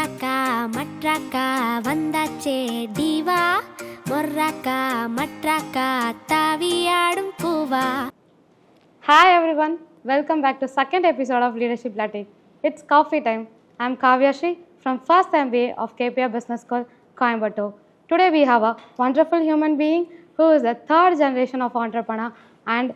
மொர்ராக்கா மட்ராக்கா வந்தாச்சே தீவா மொர்ராக்கா மட்ராக்கா தாவியாடும் பூவா. Hi everyone, welcome back to second episode of Leadership Latte. It's coffee time. I'm Sree from first MBA of KPRIET Business School, Coimbatore. Today we have a wonderful human being who is the third generation of entrepreneur and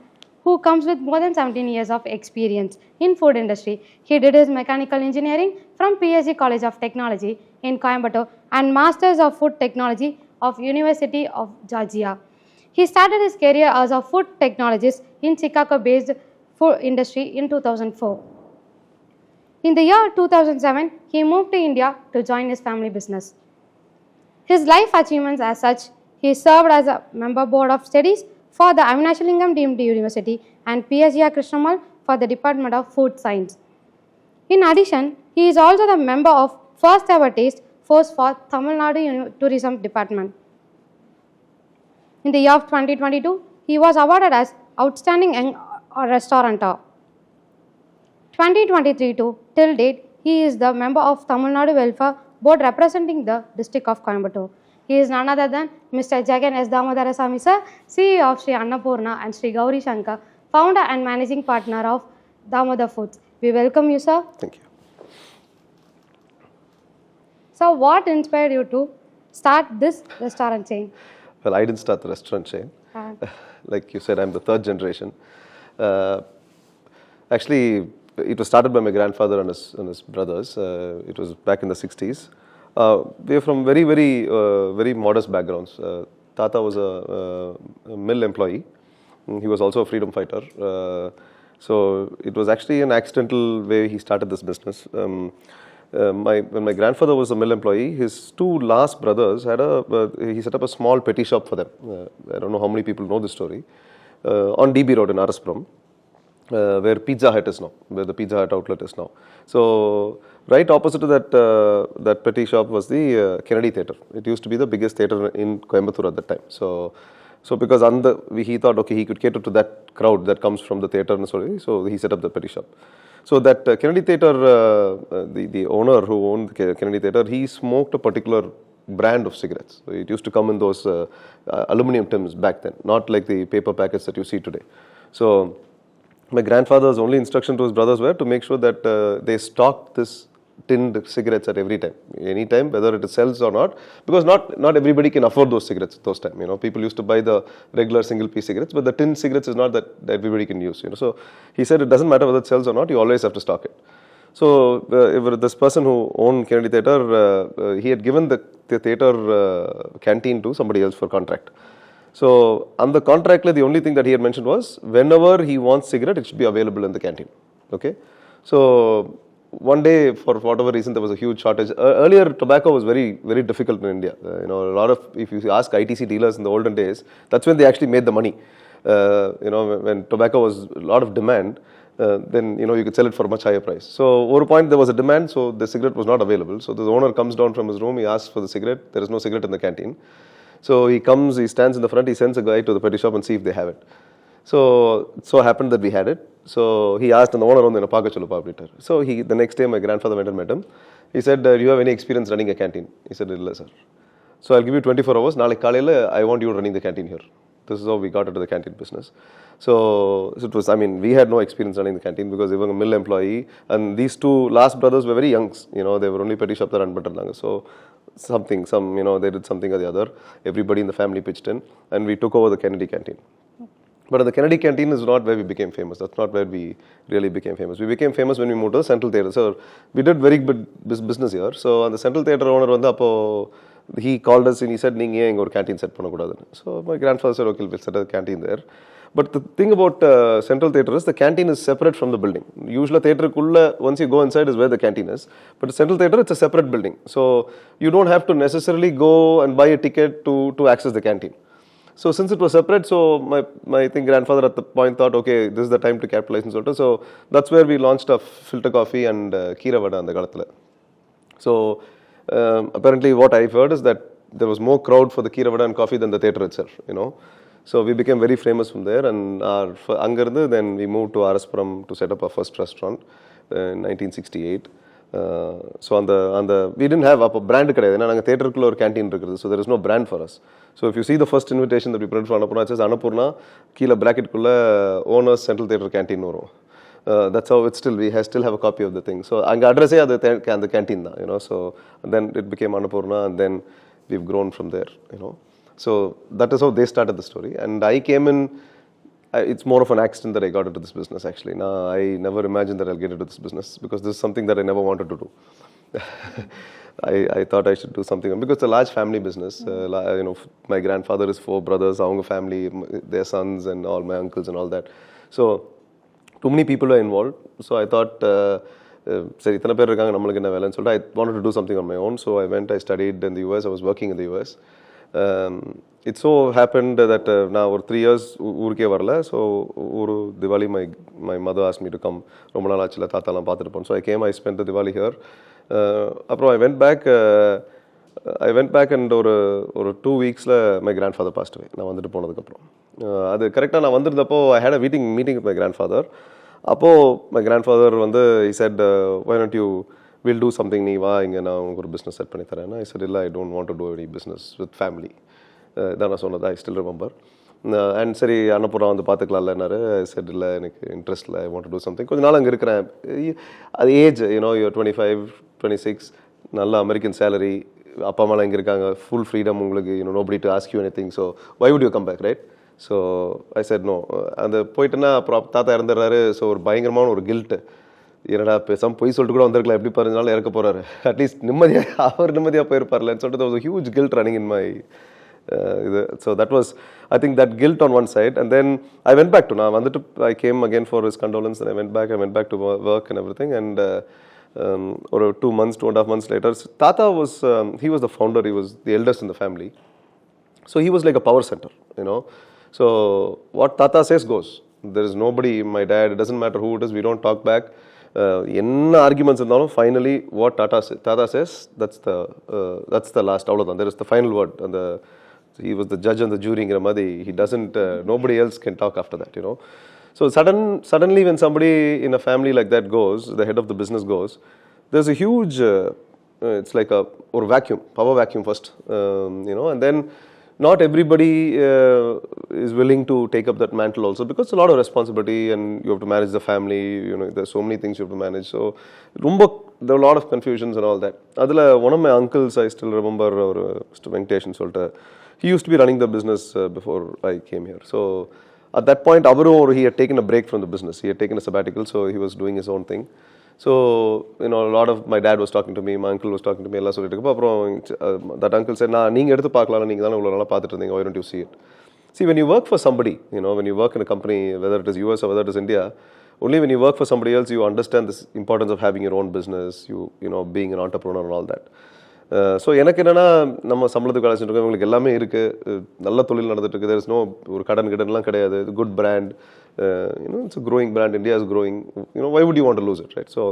who comes with more than 17 years of experience in food industry. He did his mechanical engineering from PSG College of Technology in Coimbatore and Masters of Food Technology of University of Georgia. He started his career as a food technologist in Chicago-based food industry in 2004. In the year 2007, he moved to India to join his family business. His life achievements as such, he served as a member board of studies for the Avinashalingam Deemed University and PSG Krishnamal for the Department of Food Science. In addition, he is also the member of first ever taste force for Tamil Nadu Tourism Department. In the year of 2022, he was awarded as Outstanding Young Restaurateur. 2023 to till date, he is the member of Tamil Nadu Welfare Board representing the district of Coimbatore. He is none other than Mr. Jegan S Damodarasamy sir, CEO of Sree Annapoorna Sree Gowrishankar, founder and managing partner of Damodar Foods. We welcome you, sir. Thank you. So, what inspired you to start this restaurant chain? Well, I didn't start the restaurant chain. Like you said, I'm the third generation. Actually, it was started by my grandfather and his brothers. It was back in the 60s. We are from very modest backgrounds. Tata was a mill employee. He was also a freedom fighter. So it was actually an accidental way he started this business. When my grandfather was a mill employee, his two last brothers he set up a small petty shop for them. I don't know how many people know this story. On DB Road in Araspram, where Pizza Hut is now, where the Pizza Hut outlet is now. So right opposite to that petty shop was the Kennedy Theatre. It used to be the biggest theatre in Coimbatore at that time. So because he thought, okay, he could cater to that crowd that comes from the theatre, so he set up the petty shop. So that Kennedy Theatre, the owner who owned the Kennedy Theatre, he smoked a particular brand of cigarettes. So it used to come in those aluminum tins back then, not like the paper packets that you see today. So my grandfather's only instruction to his brothers were to make sure that they stocked this tinned cigarettes at any time, whether it sells or not, because not everybody can afford those cigarettes at those time. People used to buy the regular single piece cigarettes, but the tinned cigarettes is not that everybody can use. So he said it doesn't matter whether it sells or not, you always have to stock it. So this person who owned Kennedy Theatre, he had given the theatre canteen to somebody else for contract. So on the contract, the only thing that he had mentioned was whenever he wants cigarette, it should be available in the canteen. Okay, so one day, for whatever reason, there was a huge shortage. Earlier, tobacco was very difficult in India. A lot of, if you ask ITC dealers in the olden days, that's when they actually made the money. When tobacco was a lot of demand, then you could sell it for a much higher price. So over a point, there was a demand, so the cigarette was not available. So the owner comes down from his room, he asks for the cigarette. There is no cigarette in the canteen. So he comes, he stands in the front, he sends a guy to the petty shop and see if they have it. So happened that we had it. So he asked the owner on the Napaka. So the next day my grandfather went and met him. He said, do you have any experience running a canteen? He said, "Illa, sir." So I'll give you 24 hours. Nalik Kalayila, I want you running the canteen here. This is how we got into the canteen business. So it was, we had no experience running the canteen because they were a mill employee. And these two last brothers were very young. They were only petty shop that run butter. So they did something or the other. Everybody in the family pitched in and we took over the Kennedy canteen. But the Kennedy canteen is not where we became famous. That's not where we really became famous. We became famous when we moved to the Central Theatre. So we did very good business here. So on the Central Theatre owner, he called us and he said, "Ninge or canteen set panakudadanu." So my grandfather said, "Okay, we'll set a canteen there." But the thing about Central Theatre is the canteen is separate from the building. Usually theatre once you go inside is where the canteen is. But Central Theatre, it's a separate building. So you don't have to necessarily go and buy a ticket to access the canteen. So since it was separate, so my grandfather at the point thought, okay, this is the time to capitalize and sort of. So that's where we launched a filter coffee and Keera Vada on the Galathala. So apparently what I've heard is that there was more crowd for the Keera Vada and coffee than the theatre itself, So we became very famous from there, and then we moved to Araspram to set up our first restaurant in 1968. So on the we didn't have a brand கிடையாது ஏன்னா நாங்கள் தேட்டருக்குள்ள ஒரு canteen இருக்குது. So there is no brand for us. So if you see the first invitation that we printed for Annapoorna, it says Annapoorna, கீழே bracketக்குள்ள owners central theatre canteen வரும். That's how it's still, still have a copy of the thing. So அங்கே அட்ரஸே அது அந்த canteen தான், so then it became Annapoorna and then we've grown from there, So that is how they started the story. And I came in, it's more of an accident that I got into this business actually. Now, I never imagined that I'll get into this business because this is something that I never wanted to do. I thought I should do something because it's a large family business. My grandfather is 4 brothers, our family, their sons and all my uncles and all that. So too many people were involved. So I thought, சரி இத்தனை பேர் இருக்காங்க நம்மளுக்கு என்ன வேலைன்னு சொல்லிட்டு I wanted to do something on my own. So I studied in the US. I was working in the US. It so happened that நான் ஒரு 3 years ஊருக்கே வரல. ஸோ ஒரு Diwali my mother asked me to come. ரொம்ப நாள் ஆச்சுல தாத்தாலாம் பார்த்துட்டு போனோம். So I came, I spent the Diwali here. அப்புறம் I went back and ஒரு 2 weeksல my grandfather passed away. நான் வந்துட்டு போனதுக்கப்புறம் அது கரெக்டாக நான் வந்திருந்தப்போ I had a meeting with my grandfather. அப்போது my grandfather வந்து he said, why don't you, we'll do something, நீ வா இங்கே நான் உங்களுக்கு ஒரு பிஸ்னஸ் செட் பண்ணி தரேன். I said இல்லை, I don't want to do any business with family. இதான் நான் சொன்னது, I still remember. அண்ட் சரி அன்னபூர்ணா வந்து பார்த்துக்கலாம்லன்னாரு. I said இல்லை, எனக்கு இன்ட்ரெஸ்ட் இல்லை, I want to do something. கொஞ்ச நாள் அங்கே இருக்கிறேன். அது ஏஜ், you're 25, 26, நல்ல அமெரிக்கன் சேலரி, அப்பா அம்மாலாம் இங்கே இருக்காங்க, ஃபுல் ஃப்ரீடம் உங்களுக்கு, nobody to ask you anything. So why would you come back, right? So I said no. அந்த போயிட்டுன்னா அப்புறம் தாத்தா இறந்துடுறாரு. ஸோ ஒரு பயங்கரமான ஒரு கில்ட்டு, என்னடா பேசாமல் பொய் சொல்லிட்டு கூட வந்திருக்கலாம், எப்படி பாருனாலும் இறக்க போகிறாரு, அட்லீஸ்ட் நிம்மதியாக போயிருப்பார்லன்னு சொல்லிட்டு ஒரு huge guilt running in my இது. So that was, I think that guilt on one side. And then I went back to, நான் வந்துட்டு I came again for his condolence. I went back to work and everything. And ஒரு 2 months, 2.5 months later, Tata was, he was the founder, he was the eldest in the family. So he was like a power center, So what Tata says goes. There is nobody, my dad, it doesn't matter who it is, we don't talk back. என்ன arguments இருந்தாலும் finally what Tata says, that's the last, அவ்வளோதான், there is the final word. And he was the judge and the juryங்கிற மாதிரி, he doesn't, nobody else can talk after that, So suddenly when somebody in a family like that goes, the head of the business goes, there's a huge, it's like a vacuum, power vacuum first, and then not everybody is willing to take up that mantle also, because it's a lot of responsibility and you have to manage the family, there's so many things you have to manage. So there are a lot of confusions and all that. Adula one of my uncles, I still remember, Mr. Venkatesh solta, he used to be running the business before I came here. So at that point he had taken a break from the business, he had taken a sabbatical, so he was doing his own thing. So a lot of my dad was talking to me, my uncle was talking to me, எல்லாம் சொல்லிட்டு இருக்கப்போ அப்புறம் that uncle said, நீங்கள் எடுத்து பார்க்கலாம், நீங்கள் தானே இவ்வளோ நல்லா பார்த்துட்டு இருந்தீங்க, why don't you see it? See, when you work for somebody, when you work in a company, whether it is US or whether it is India, only when you work for somebody else you understand the importance of having your own business, being an entrepreneur and all that. So எனக்கு என்னென்னா, நம்ம சம்பளத்துக்கு வேலை செஞ்சுருக்கோம், இவங்களுக்கு எல்லாமே இருக்குது, நல்ல தொழில் நடந்துட்டு இருக்குது, there is no ஒரு கடன்லாம் கிடையாது, good brand, it's a growing brand, India is growing, why would you want to lose it, right? So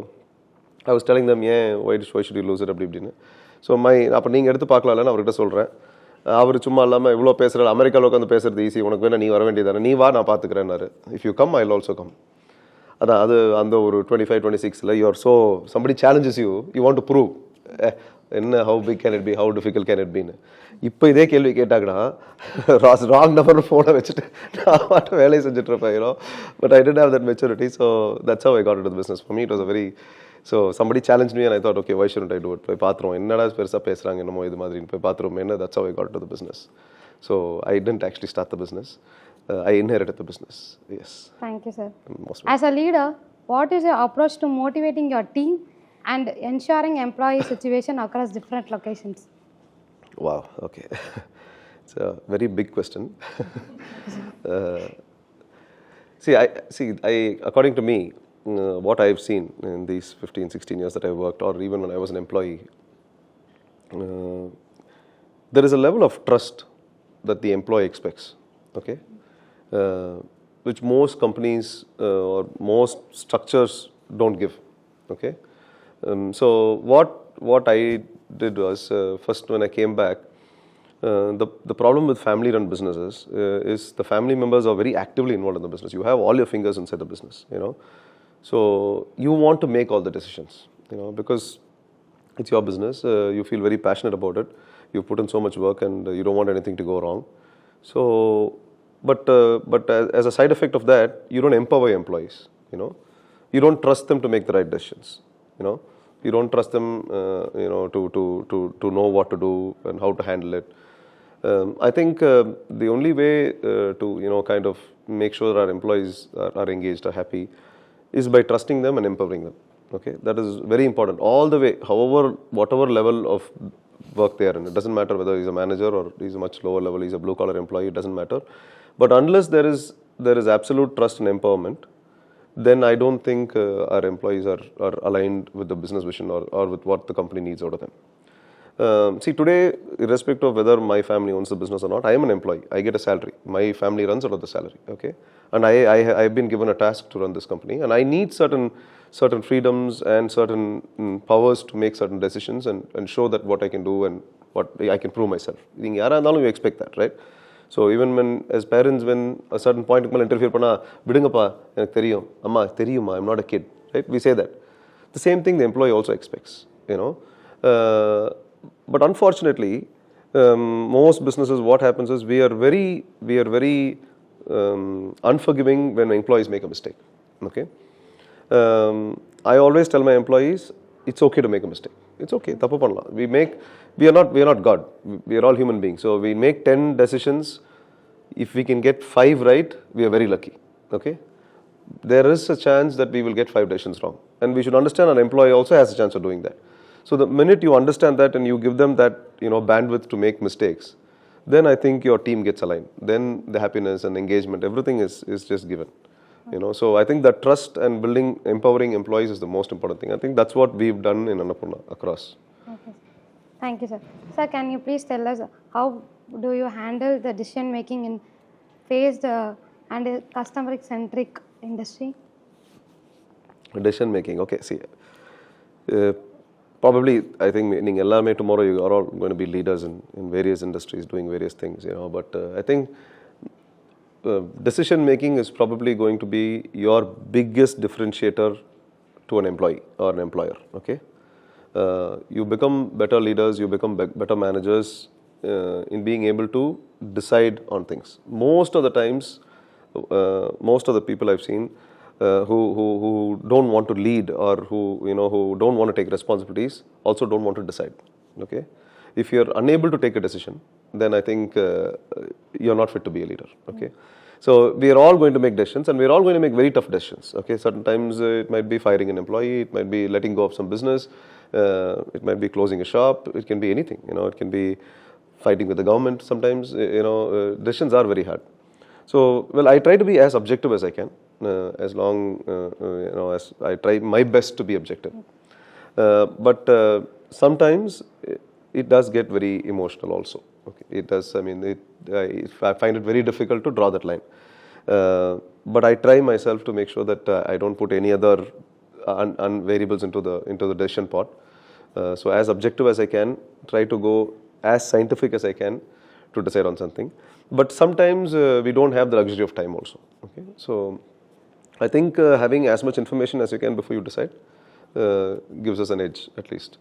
I was telling them, why should you lose it அப்படி இப்படின்னு. ஸோ அப்போ நீங்கள் எடுத்து பார்க்கலாம்ல, அவர்கிட்ட சொல்கிறேன். அவர் சும்மா இல்லாமல் இவ்வளோ பேசுகிறார், அமெரிக்காவில் உட்காந்து பேசுறது ஈஸி, உனக்கு வேணா நீ வர வேண்டியதானே, நீ வா நான் பார்த்துக்கிறேன்னாரு. If you come I will also come. அதான் அது அந்த ஒரு 25, 26ல you are so, somebody challenges you, you want to prove, என்ன how big can it be, how difficult can it be. இப்போ இதே கேள்வி கேட்டாங்கன்னா ராங் நம்பர் ஃபோனை வச்சுட்டு நான் மட்டும் வேலையை செஞ்சுட்டு இருப்பேன், but I didn't have that maturity. So that's how I got into the business. For me it was a very, so somebody challenged me and I thought, okay, why shouldn't I do it? போய் பார்த்துருவோம், என்னடா பெருசாக பேசுகிறாங்க என்னமோ இது மாதிரின்னு போய் பார்த்துருவோம் என்ன. That's how I got into the business. So I didn't actually start the business, I inherited the business. Yes. Thank you, sir. As a leader, what is your approach to motivating your team and ensuring employee situation across different locations? Wow, okay. It's a very big question. According to me, what I've seen in these 15, 16 years that I've worked, or even when I was an employee, there is a level of trust that the employee expects, okay, which most companies or most structures don't give, okay. So what I did was, first when I came back, the problem with family-run businesses is the family members are very actively involved in the business. You have all your fingers inside the business, So you want to make all the decisions. because it's your business. You feel very passionate about it. You put in so much work, and you don't want anything to go wrong. So, but as a side effect of that, you don't empower your employees. You don't trust them to make the right decisions. You don't trust them, to know what to do and how to handle it. I think the only way to kind of make sure our employees are engaged, are happy, is by trusting them and empowering them. Okay, that is very important all the way. Whatever level of work they are in, it doesn't matter whether he's a manager or he's a much lower level, he's a blue collar employee. It doesn't matter. But unless there is absolute trust and empowerment, then I don't think our employees are aligned with the business vision or with what the company needs out of them. See, today, irrespective of whether my family owns the business or not, I am an employee. I get a salary. My family runs out of the salary. Okay, and I've been given a task to run this company, and I need certain freedoms and certain powers to make certain decisions and show that what I can do and what I can prove myself. You expect that, right? So even when, as parents, when a certain point interfere, vidungappa, enak theriyum, amma theriyuma, I'm not a kid, right? We say that. The same thing the employee also expects, But unfortunately, most businesses, what happens is we are very unforgiving when employees make a mistake. Okay, I always tell my employees, it's okay to make a mistake. It's okay. Thappu pannala. We are not God. We are all human beings. So we make 10 decisions. If we can get 5 right, we are very lucky. Okay, there is a chance that we will get 5 decisions wrong, and we should understand an employee also has a chance of doing that. So the minute you understand that and you give them that bandwidth to make mistakes, then I think your team gets aligned. Then the happiness and engagement, everything is just given. So I think that trust and empowering employees is the most important thing. I think that's what we've done in Annapoorna across. Okay. Thank you, sir. Sir, can you please tell us how do you handle the decision making in phased and a customer centric industry? Decision making. Okay. See. Probably, I think tomorrow you are all going to be leaders in various industries doing various things, But I think decision making is probably going to be your biggest differentiator to an employee or an employer. Okay, you become better leaders, you become better managers in being able to decide on things. Most of the times, most of the people I've seen. Who don't want to lead or who don't want to take responsibilities also don't want to decide. Okay, if you're unable to take a decision, then I think you're not fit to be a leader. Okay, so we are all going to make decisions, and we're all going to make very tough decisions. Okay, certain times it might be firing an employee, it might be letting go of some business, it might be closing a shop, it can be anything. It can be fighting with the government. Sometimes decisions are very hard. So, well, I try to be as objective as I can, as long as I try my best to be objective. But sometimes it does get very emotional also. Okay, it does. I mean, I find it very difficult to draw that line. But I try myself to make sure that I don't put any other variables into the decision pot. So as objective as I can, try to go as scientific as I can to decide on something. But sometimes we don't have the luxury of time also. Okay, so I think having as much information as you can before you decide gives us an edge at least.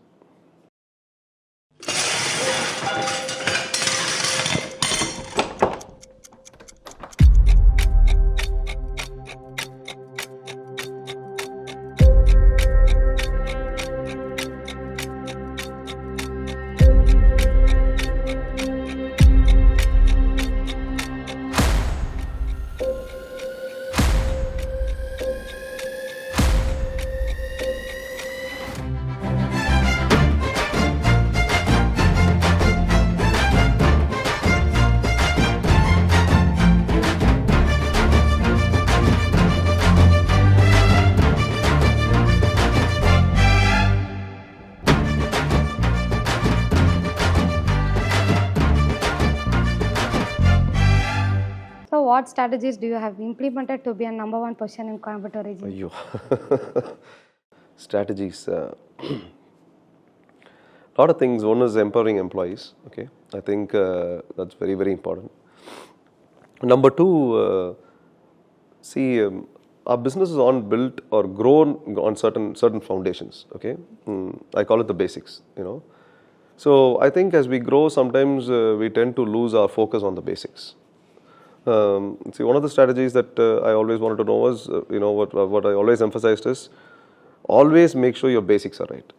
What strategies do you have implemented to be a number 1 position in Coimbatore region? Strategies. Lot of things. One is empowering employees. Okay, I think that's very, very important. Number 2, see, our business is on built or grown on certain foundations. Okay, I call it the basics. So I think as we grow, sometimes we tend to lose our focus on the basics. See, one of the strategies that I always wanted to know was, what I always emphasized is always make sure your basics are right.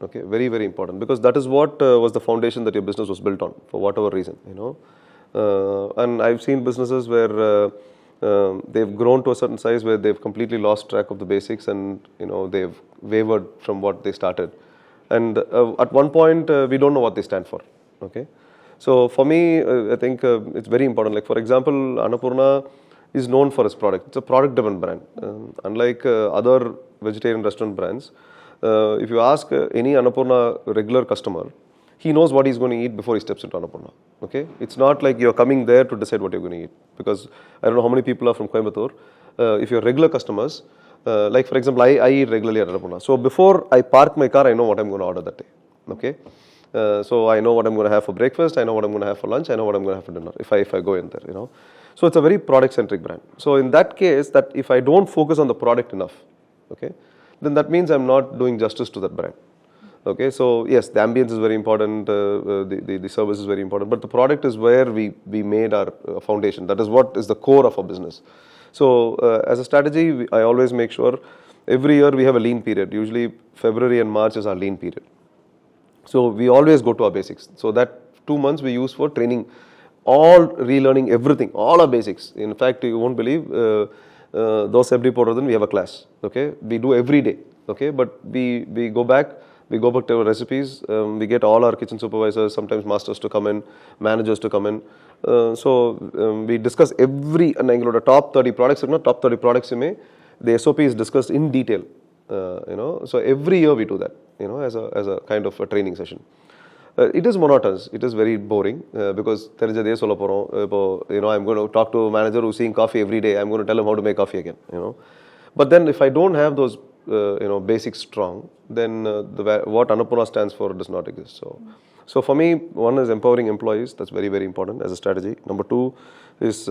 Okay, very, very important, because that is what was the foundation that your business was built on for whatever reason. And I've seen businesses where they've grown to a certain size where they've completely lost track of the basics, and they've wavered from what they started. And at one point, we don't know what they stand for. Okay, so for me, I think it's very important. Like, for example, Annapoorna is known for its product. It's a product-driven brand. Unlike other vegetarian restaurant brands, if you ask any Annapoorna regular customer, he knows what he's going to eat before he steps into Annapoorna. Okay, it's not like you're coming there to decide what you're going to eat, because I don't know how many people are from Coimbatore. If you're regular customers, like for example, I eat regularly at Annapoorna. So before I park my car, I know what I'm going to order that day. Okay, so I know what I'm going to have for breakfast. I know what I'm going to have for lunch. I know what I'm going to have for dinner if I go in there. So it's a very product-centric brand. So in that case, that if I don't focus on the product enough, okay, then that means I'm not doing justice to that brand. Okay, so yes, the ambience is very important, the service is very important, but the product is where we made our foundation. That is what is the core of our business. So as a strategy, I always make sure every year we have a lean period. Usually February and March is our lean period. So we always go to our basics. So that 2 months we use for training, all relearning everything, all our basics. In fact, you won't believe, those every then we have a class. Okay, we do every day. Okay, but we go back. We go back to our recipes. We get all our kitchen supervisors, sometimes masters to come in, managers to come in. We discuss every top 30 products. Top 30 products, the SOP is discussed in detail. So every year we do that. As a kind of a training session. It is monotonous. It is very boring because I'm going to talk to a manager who's seeing coffee every day. I'm going to tell him how to make coffee again. But then if I don't have those basics strong, then what Annapoorna stands for does not exist. So for me, one is empowering employees. That's very, very important as a strategy. Number two is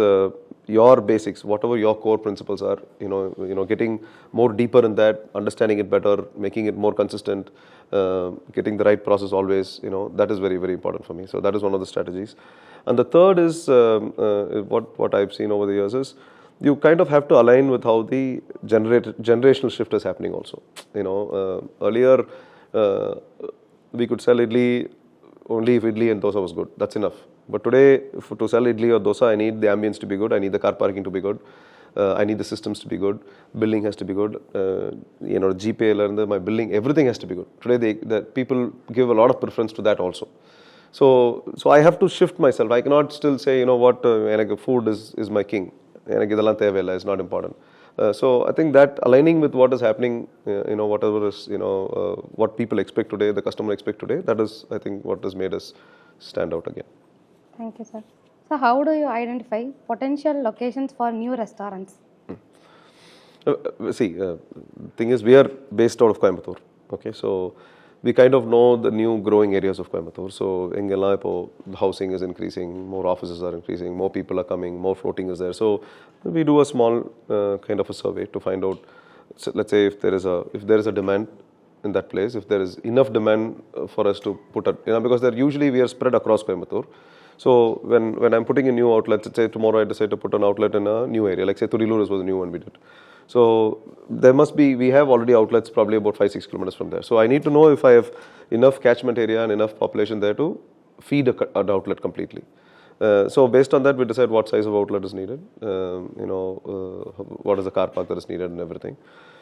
your basics, whatever your core principles are. Getting more deeper in that, understanding it better, making it more consistent, getting the right process always. That is very, very important for me. So that is one of the strategies. And the third is what I've seen over the years is, you kind of have to align with how the generational shift is happening also. Earlier we could sell idli only if idli and dosa was good. That's enough. But today, to sell idli or dosa, I need the ambience to be good. I need the car parking to be good. I need the systems to be good. Billing has to be good. GPay, my billing, everything has to be good. Today, the people give a lot of preference to that also. So I have to shift myself. I cannot still say, food is my king. Is not important. So I think that aligning with what is happening, whatever is, what people expect today, the customer expect today, that is, I think, what has made us stand out again. Thank you, sir. So how do you identify potential locations for new restaurants? Thing is, we are based out of Coimbatore. Okay, so we kind of know the new growing areas of Coimbatore. So housing is increasing, more offices are increasing, more people are coming, more floating is there. So we do a small kind of a survey to find out. So let's say if there is a demand in that place, if there is enough demand for us to put because usually we are spread across Coimbatore. So when I'm putting in new outlets, let's say tomorrow I decide to put an outlet in a new area, like say Turilur was a new one we did. So we have already outlets probably about 5-6 kilometers from there. So I need to know if I have enough catchment area and enough population there to feed an outlet completely. So based on that, we decide what size of outlet is needed, what is the car park that is needed and everything.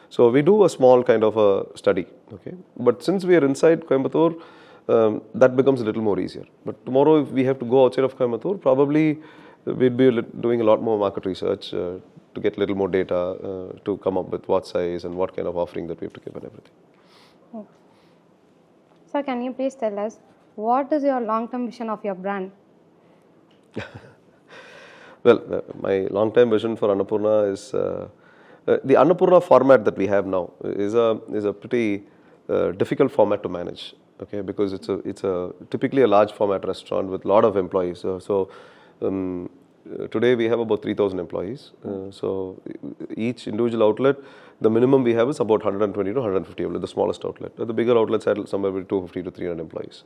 So we do a small kind of a study, okay. But since we are inside Coimbatore, that becomes a little more easier. But tomorrow, if we have to go outside of Coimbatore, probably we'd be doing a lot more market research to get a little more data to come up with what size and what kind of offering that we have to give and everything. Okay. Sir, can you please tell us what is your long-term vision of your brand? Well, my long-term vision for Annapoorna is the Annapoorna format that we have now is a pretty difficult format to manage. Okay, because it's a typically a large format restaurant with a lot of employees. today we have about 3,000 employees. So each individual outlet, the minimum we have is about 120 to 150 outlets, the smallest outlet. The bigger outlets had somewhere between 250 to 300 employees.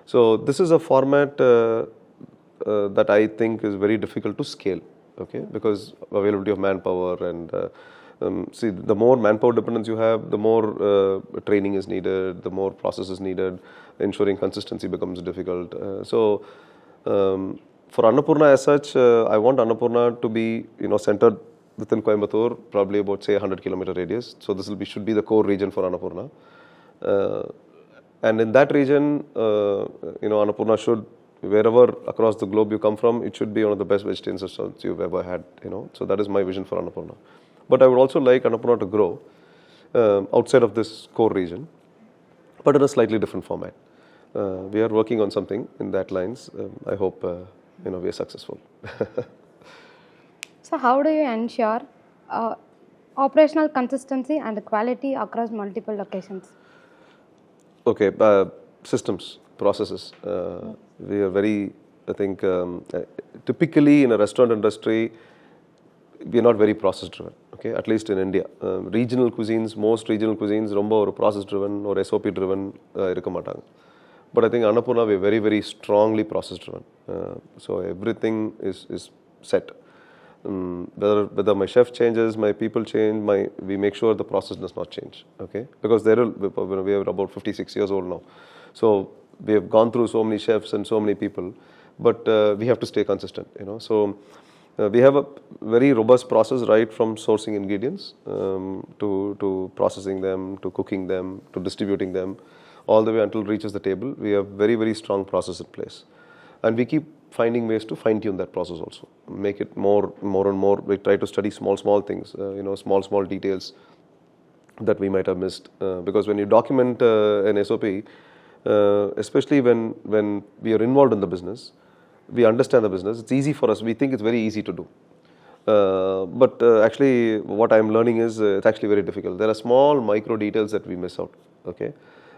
So this is a format that I think is very difficult to scale, okay, because availability of manpower and see, the more manpower dependence you have, the more training is needed, the more process is needed, ensuring consistency becomes difficult. For Annapoorna as such, I want Annapoorna to be, centered within Coimbatore, probably about say 100-kilometer radius. So this should be the core region for Annapoorna. And in that region, Annapoorna should, wherever across the globe you come from, it should be one of the best vegetarian restaurants you've ever had. So that is my vision for Annapoorna. But I would also like Annapoorna to grow outside of this core region, but in a slightly different format. We are working on something in that lines. I hope we are successful. So how do you ensure operational consistency and quality across multiple locations? Okay, systems, processes. We are very, I think, typically in a restaurant industry, we are not very process driven, okay, at least in India. Regional cuisines, most regional cuisines, romba process driven or SOP driven irukka matanga. But I think Annapoorna, we are very, very strongly process driven. So everything is set. Whether my chef changes, my people change, we make sure the process does not change, okay? Because we are about 56 years old now. So we have gone through so many chefs and so many people, but we have to stay consistent, So we have a very robust process right from sourcing ingredients to processing them, to cooking them, to distributing them, all the way until it reaches the table. We have very, very strong process in place. And we keep finding ways to fine-tune that process also, make it more and more. We try to study small things, small details that we might have missed. Because when you document an SOP, especially when we are involved in the business, we understand the business, it's easy for us. We think it's very easy to do. But actually, what I'm learning is it's actually very difficult. There are small micro details that we miss out, okay?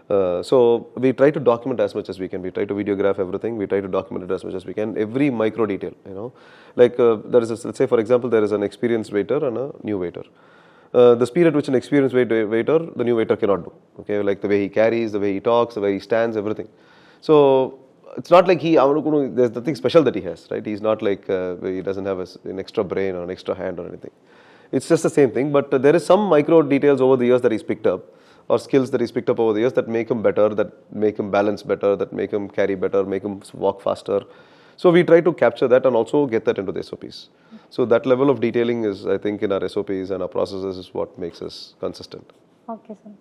So we try to document as much as we can. We try to videograph everything. We try to document it as much as we can. Every micro detail, Like there is, let's say for example, there is an experienced waiter and a new waiter. The speed at which an experienced waiter, the new waiter cannot do. Okay, like the way he carries, the way he talks, the way he stands, everything. So it's not like there's nothing special that he has, right? He's not like he doesn't have an extra brain or an extra hand or anything. It's just the same thing. But there is some micro details over the years that he's picked up, or skills that he's picked up over the years that make him better, that make him balance better, that make him carry better, make him walk faster. So we try to capture that and also get that into the SOPs. So that level of detailing is, I think, in our SOPs and our processes is what makes us consistent. Okay, sir.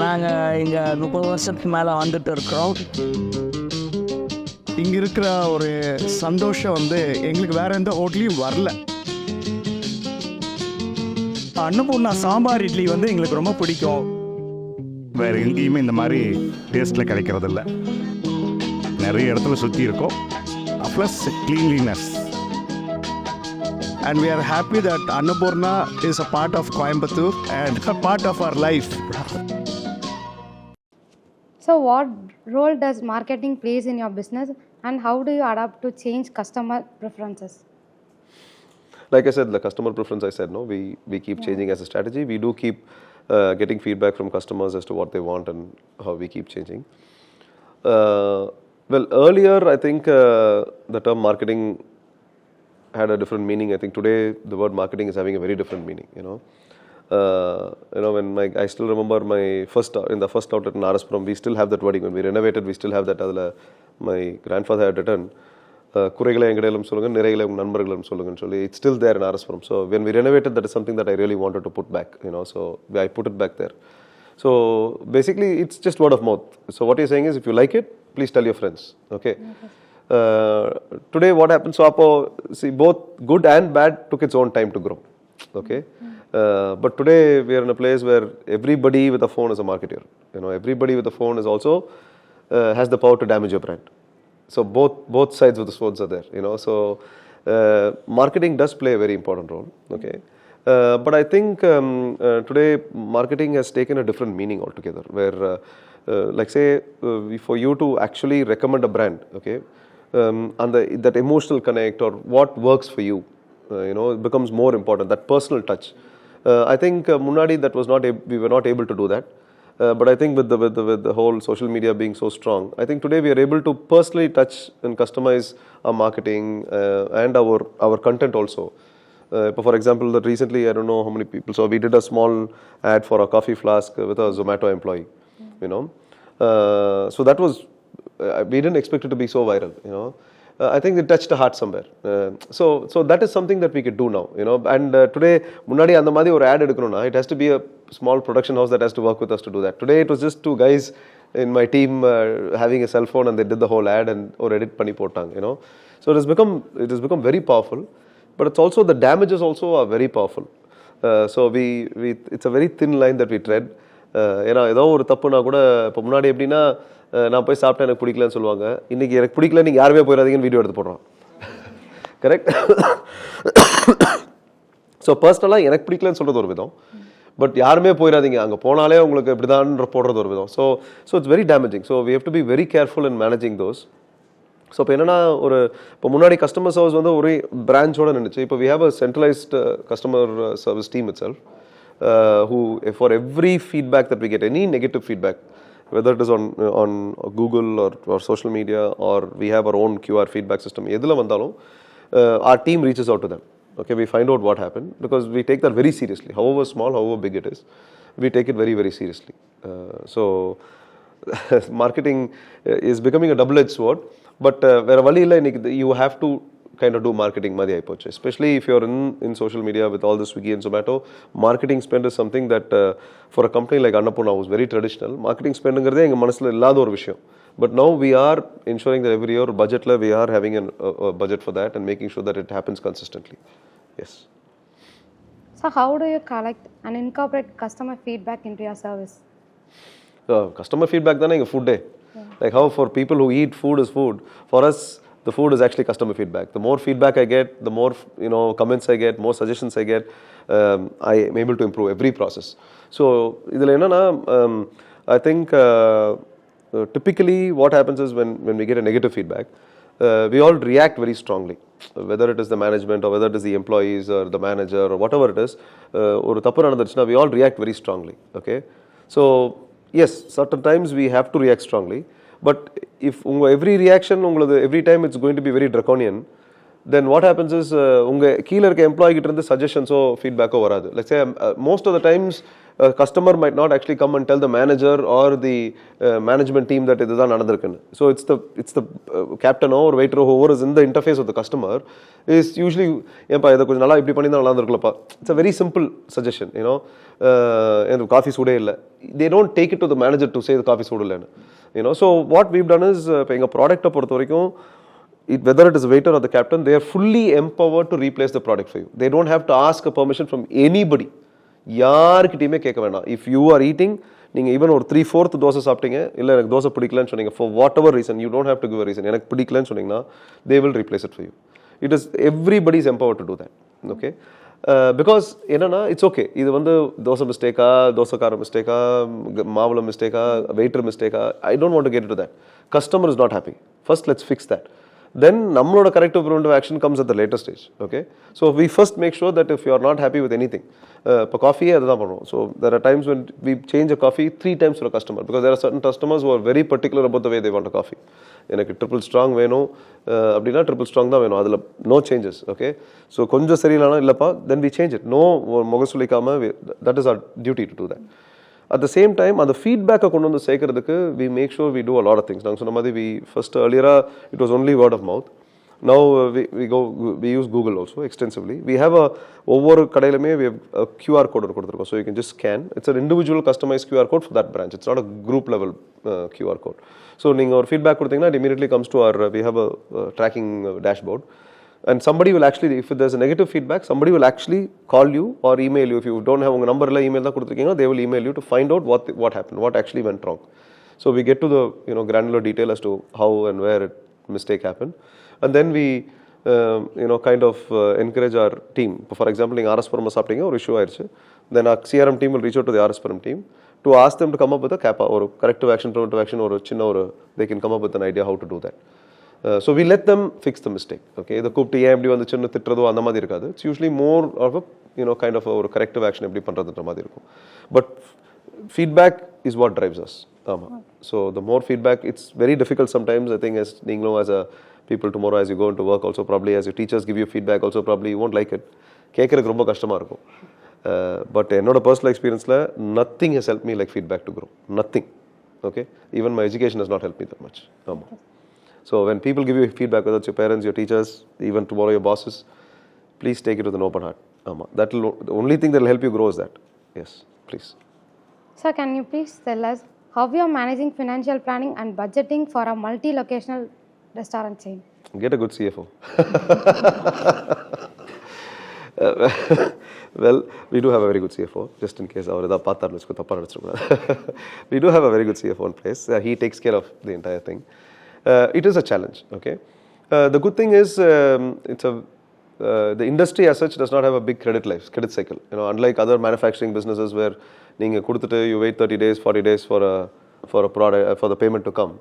நாங்கள் இங்கே 30 வருஷத்துக்கு மேலே வந்துட்டு இருக்கிறோம். இங்கே இருக்கிற ஒரு சந்தோஷம் எங்களுக்கு வேறு எந்த ஹோட்டலையும் வரல. அன்னபூர்ணா சாம்பார் இட்லி எங்களுக்கு ரொம்ப பிடிக்கும். வேறு எங்கேயுமே இந்த மாதிரி டேஸ்ட்டில் கிடைக்கிறதில்ல. நிறைய இடத்துல சுற்றி இருக்கோம். Plus cleanliness. And we are happy that Annapoorna is a part of Coimbatore and a part of our life. So what role does marketing plays in your business, and how do you adapt to change customer preferences? Like I said, the customer preference, I said, no, we keep changing as a strategy. We do keep getting feedback from customers as to what they want and how we keep changing. Well, earlier, I think the term marketing had a different meaning. I think today the word marketing is having a very different meaning, when I still remember in the first outlet in Araspuram, we still have that wording. When we renovated, we still have that. My grandfather had written, it's still there in Araspuram. So when we renovated, that is something that I really wanted to put back, so I put it back there. So basically, it's just word of mouth. So what you're saying is, if you like it, please tell your friends, okay? Today what happens, so see, both good and bad took its own time to grow, okay? But today we are in a place where everybody with a phone is a marketer. Everybody with a phone is also has the power to damage your brand. So both sides of the swords are there, So marketing does play a very important role, okay? But I think today marketing has taken a different meaning altogether. Where, like say, for you to actually recommend a brand, okay, and that emotional connect or what works for you, it becomes more important, that personal touch. I think Munadi that was not we were not able to do that. But I think with the whole social media being so strong, I think today we are able to personally touch and customize our marketing and our content also. For example, that recently, I don't know how many people saw, we did a small ad for a coffee flask with a Zomato employee, so that was, we didn't expect it to be so viral, I think it touched a heart somewhere. So that is something that we could do now, and today, Munadi and the Madi or ad edukrona, it has to be a small production house that has to work with us to do that. Today, it was just two guys in my team having a cell phone and they did the whole ad and or edit pani potang, So it has become very powerful, but it's also the damages also are very powerful. So it's a very thin line that we tread. ஏன்னா ஏதோ ஒரு தப்புனா கூட இப்போ முன்னாடி எப்படின்னா நான் போய் சாப்பிட்டேன் எனக்கு பிடிக்கலன்னு சொல்லுவாங்க, இன்னைக்கு எனக்கு பிடிக்கல நீங்கள் யாருமே போயிடாதீங்கன்னு வீடியோ எடுத்து போடுறோம். கரெக்ட்? ஸோ பர்சனலாக எனக்கு பிடிக்கலன்னு சொல்கிறது ஒரு விதம், பட் யாருமே போயிடாதீங்க அங்கே போனாலே உங்களுக்கு இப்படிதான் போடுறது ஒரு விதம். So it's very damaging. So we have to be very careful in managing those. So இப்போ என்னன்னா இப்போ முன்னாடி கஸ்டமர் சர்வீஸ் வந்து ஒரு பிரான்ச்சோட நின்றுச்சு. இப்போ we have a centralised customer service team itself who for every feedback that we get, any negative feedback, whether it is on Google or social media, or we have our own QR feedback system, edula vandalum our team reaches out to them. Okay, we find out what happened because we take that very seriously, however small, however big it is, we take it very, very seriously. So marketing is becoming a double-edged sword, but vera vali illa, you have to kind of do marketing madhi aipochu, especially if you're in social media with all the Swiggy and Zomato. Marketing spend is something that for a company like Annapoorna, who's very traditional, marketing spend engiradhe enga manasula illada oru vishayam. But now we are ensuring that every year budget la we are having a budget for that and making sure that it happens consistently. Yes. So how do you collect and incorporate customer feedback into your service? Customer feedback dhaan enga food day. Like how for people who eat food is food, for us the food is actually customer feedback. The more feedback I get, the more comments I get, more suggestions I get, I am able to improve every process. So idhula enna I think typically what happens is when we get a negative feedback, we all react very strongly, whether it is the management or whether it is the employees or the manager or whatever it is. Oru thappu nadandhuchna, we all react very strongly. Okay, so yes, certain times we have to react strongly. But if every reaction, every time it's going to be very draconian, then what happens is unga keela irukka employee kitta irundhu suggestions or feedback varadu. Let's say most of the times a customer might not actually come and tell the manager or the management team that idhu dhaan nadandirukku. So it's the captain or waiter or whoever is in the interface of the customer is usually ஏப்பா இதை கொஞ்சம் நல்லா இப்படி பண்ணி தான் நல்லா இருந்திருக்குல்லப்பா. It's a very simple suggestion, எனக்கு coffee சூடே இல்லை. They don't take it to the manager to say the coffee சூடு இல்லைன்னு. So what we've done is இப்போ எங்கள் ப்ராடக்ட்டை பொறுத்த வரைக்கும் whether it is a waiter or the captain, they are fully empowered to replace the product for you. They don't have to ask a permission from anybody. யாருக்கிட்டையுமே கேட்க வேண்டாம். If you are eating, நீங்கள் even ஒரு 3/4 தோசை சாப்பிட்டீங்க, இல்லை எனக்கு தோசை பிடிக்கலன்னு சொன்னீங்க, for whatever reason, you don't have to give a reason, எனக்கு பிடிக்கலன்னு சொன்னீங்கன்னா they will replace it for you. It is everybody is empowered to do that. Okay, because என்னன்னா இட்ஸ் ஓகே, இது வந்து தோசை மிஸ்டேக்கா, தோசைக்கார மிஸ்டேக்கா, மாவுளம் மிஸ்டேக்கா, வெயிட்டர் மிஸ்டேக்கா, I don't want to get into that. Customer is not happy. First let's fix that. Then நம்மளோட corrective preventive action comes at the later stage. Okay, so we first make sure that if you are not happy with anything, இப்போ காஃபியே அதுதான் பண்ணுவோம். So there are times when we change a coffee 3 times for a customer because there are certain customers who are very particular about the way they want a coffee. எனக்கு triple strong வேணும் அப்படின்னா triple strong தான் வேணும், அதில் no changes. Okay, so கொஞ்சம் சரியில்லைனா இல்லைப்பா, then we change it. No முகசுலிக்காமல், that is our duty to do that. At the same time அந்த ஃபீட்பேக்கை கொண்டு வந்து சேர்க்கறதுக்கு we make sure we do a lot of things. நாங்கள் சொன்ன மாதிரி we first earlier it was only word of mouth. Now we use Google also extensively. We have ஒவ்வொரு கடையிலுமே we have a QR code கொடுத்துருக்கோம், so you can just scan. It's an individual customized QR code for that branch. It's not a group level QR code. So நீங்கள் ஒரு feedback கொடுத்தீங்கன்னா it immediately comes to our we have a tracking dashboard, and somebody will actually, if there's a negative feedback, somebody will actually call you or email you. If you don't have உங்க number இல்லை, email தான் கொடுத்துருக்கீங்கன்னா they will email you to find out what happened, what actually went wrong. So we get to the granular detail as to how and where mistake happened. And then we kind of encourage our team. For example, நீங்கள் ஆர்எஸ்புரம் சாப்பிட்டீங்க, ஒரு issue ஆயிடுச்சு, then our CRM team will reach out to the RS Puram team to ask them to come up with a CAPA or corrective action, preventive action, or சின்ன ஒரு they can come up with an idea how to do that. So we let them fix the mistake. Okay, இதை கூப்பிட்டு ஏன் இப்படி வந்துச்சுன்னு திட்டுறதோ அந்த மாதிரி இருக்காது. It's usually more of a kind of ஒரு corrective action எப்படி பண்ணுறதுன்ற மாதிரி இருக்கும். But feedback is what drives us. So the more feedback, it's very difficult sometimes. I think as நீங்களும் as a people tomorrow as you go into work also probably as your teachers give you feedback also probably you won't like it. கேட்கறதுக்கு ரொம்ப கஷ்டமாக இருக்கும். But என்னோட personal experienceல nothing has helped me like feedback to grow. Nothing. Okay, even my education has not helped me that much. So when people give you feedback, whether it's your parents, your teachers, even tomorrow your bosses, please take it with an open heart. The only thing that will help you grow is that. Yes, please. Sir, can you please tell us how you are managing financial planning and budgeting for a multi-locational restaurant chain? Get a good CFO. Well, we do have a very good CFO, just in case our we do have a very good CFO in place. He takes care of the entire thing. It is a challenge, okay? The good thing is the industry as such does not have a big credit cycle. Unlike other manufacturing businesses where you wait 30 days, 40 days for a product, for the payment to come.